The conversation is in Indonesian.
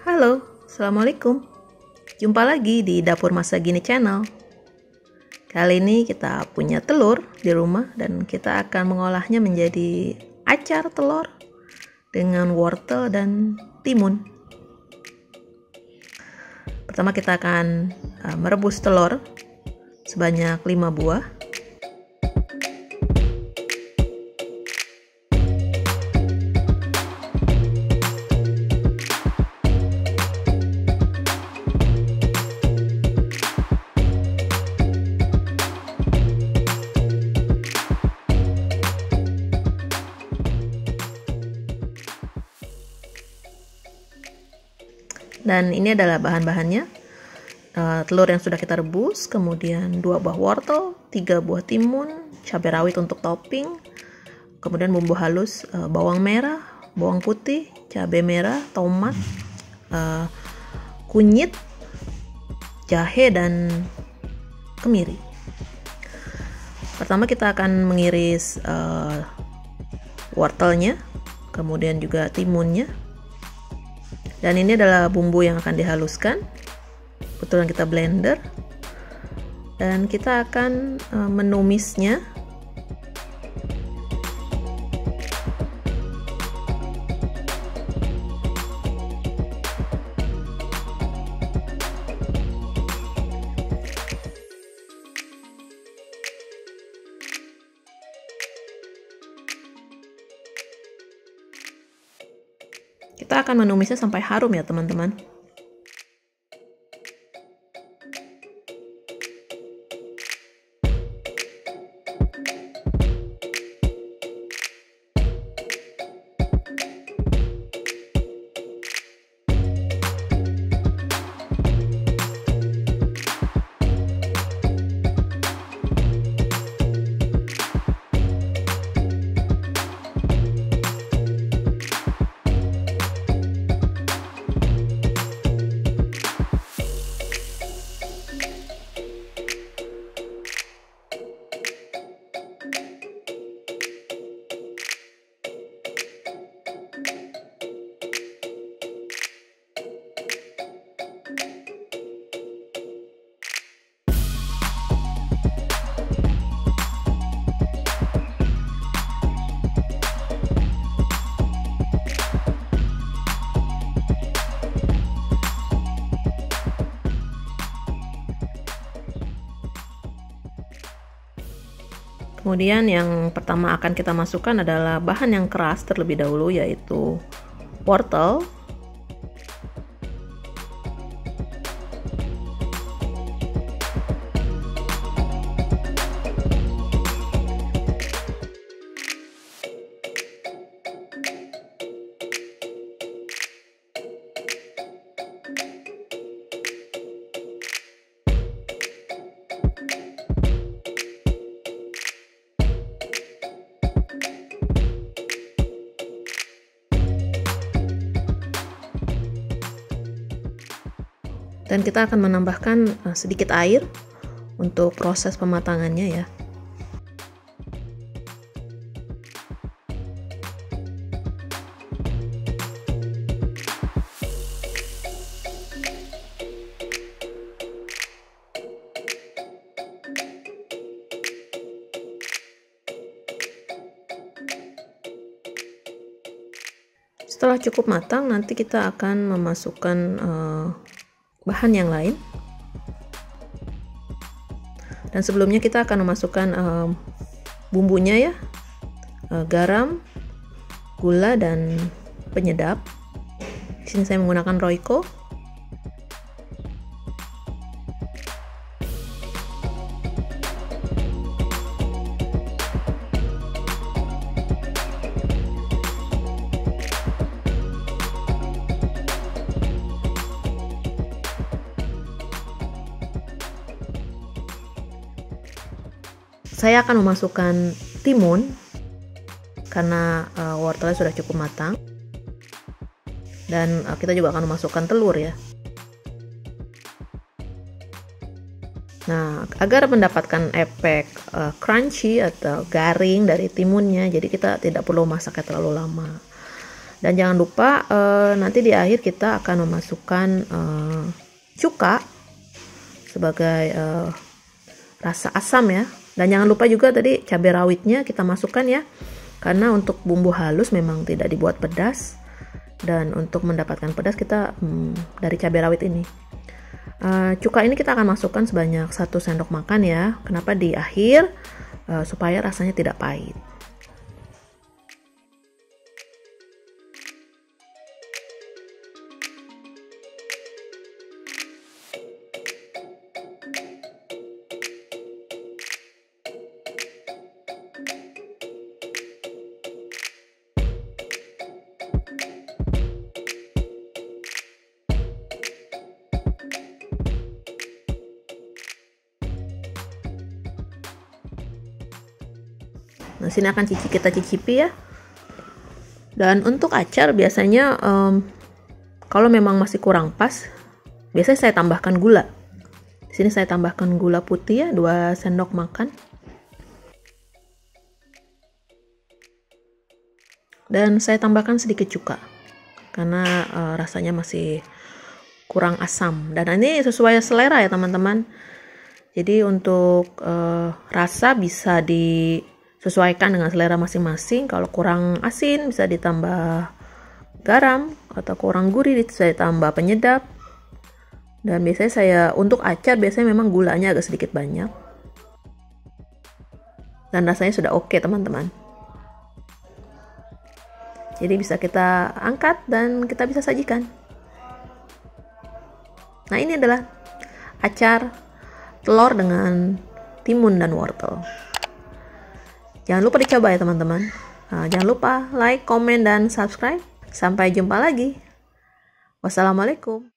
Halo, Assalamualaikum. Jumpa lagi di Dapur Masa Gini Channel. Kali ini kita punya telur di rumah dan kita akan mengolahnya menjadi acar telur dengan wortel dan timun. Pertama kita akan merebus telur sebanyak 5 buah. Dan ini adalah bahan-bahannya. Telur yang sudah kita rebus, kemudian 2 buah wortel, 3 buah timun, cabai rawit untuk topping, kemudian bumbu halus, bawang merah, bawang putih, cabai merah, tomat, kunyit, jahe, dan kemiri. Pertama kita akan mengiris wortelnya, kemudian juga timunnya. Dan ini adalah bumbu yang akan dihaluskan. Kebetulan kita blender. Dan kita akan menumisnya. Kita akan menumisnya sampai harum ya teman-teman. Kemudian yang pertama akan kita masukkan adalah bahan yang keras terlebih dahulu, yaitu wortel. Dan kita akan menambahkan sedikit air untuk proses pematangannya ya. Setelah cukup matang, nanti kita akan memasukkan bahan yang lain. Dan sebelumnya kita akan memasukkan bumbunya ya, garam, gula, dan penyedap. Di sini saya menggunakan Royco. Saya akan memasukkan timun karena wortelnya sudah cukup matang, dan kita juga akan memasukkan telur ya. Nah, agar mendapatkan efek crunchy atau garing dari timunnya, jadi kita tidak perlu masaknya terlalu lama. Dan jangan lupa nanti di akhir kita akan memasukkan cuka sebagai rasa asam ya. Dan jangan lupa juga tadi cabai rawitnya kita masukkan ya, karena untuk bumbu halus memang tidak dibuat pedas, dan untuk mendapatkan pedas kita dari cabai rawit ini. Cuka ini kita akan masukkan sebanyak 1 sendok makan ya. Kenapa di akhir? Supaya rasanya tidak pahit. Nah, sini akan kita cicipi ya. Dan untuk acar biasanya kalau memang masih kurang pas, biasanya saya tambahkan gula. Di sini saya tambahkan gula putih ya, 2 sendok makan. Dan saya tambahkan sedikit cuka karena rasanya masih kurang asam. Dan ini sesuai selera ya teman-teman. Jadi untuk rasa bisa disesuaikan dengan selera masing-masing. Kalau kurang asin bisa ditambah garam, atau kurang gurih bisa ditambah penyedap. Dan biasanya saya untuk acar biasanya memang gulanya agak sedikit banyak. Dan rasanya sudah oke teman-teman. Jadi bisa kita angkat dan kita bisa sajikan. Nah, ini adalah acar telur dengan timun dan wortel. Jangan lupa dicoba ya teman-teman. Jangan lupa like, komen, dan subscribe. Sampai jumpa lagi. Wassalamualaikum.